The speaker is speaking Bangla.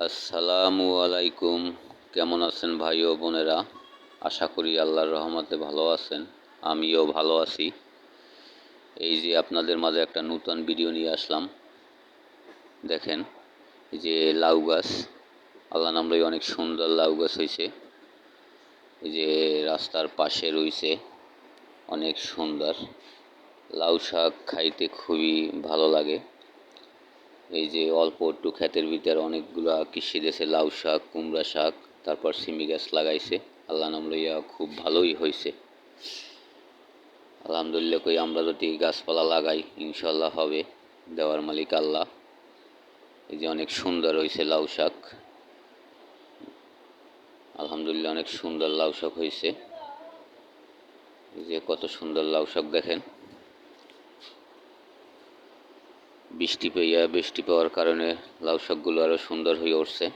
আসসালামু আলাইকুম। কেমন আছেন ভাই ও বোনেরা? আশা করি আল্লাহর রহমতে ভালো আছেন। আমিও ভালো আছি। এই যে আপনাদের মাঝে একটা নূতন ভিডিও নিয়ে আসলাম। দেখেন, এই যে লাউ গাছ, আল্লাহ নামলাই অনেক সুন্দর লাউ গাছ হয়েছে। এই যে রাস্তার পাশে রয়েছে, অনেক সুন্দর। লাউ শাক খাইতে খুবই ভালো লাগে। এই যে অল্প একটু ক্ষেতের ভিতরে অনেকগুলা কৃষি দেশে লাউ শাক, কুমড়া শাক, তারপর সিমি গাছ লাগাইছে। আল্লাহ নাম লইয়া খুব ভালোই হয়েছে। আলহামদুলিল্লাহ কই আমরা যদি গাছপালা লাগাই ইনশাল্লাহ হবে, দেওয়ার মালিক আল্লাহ। এই যে অনেক সুন্দর হয়েছে লাউ শাক, আলহামদুলিল্লাহ অনেক সুন্দর লাউ শাক হয়েছে। এই যে কত সুন্দর লাউ শাক দেখেন। বৃষ্টি পাওয়ার কারণে লাউ শাকগুলো আরো সুন্দর হয়ে উঠছে।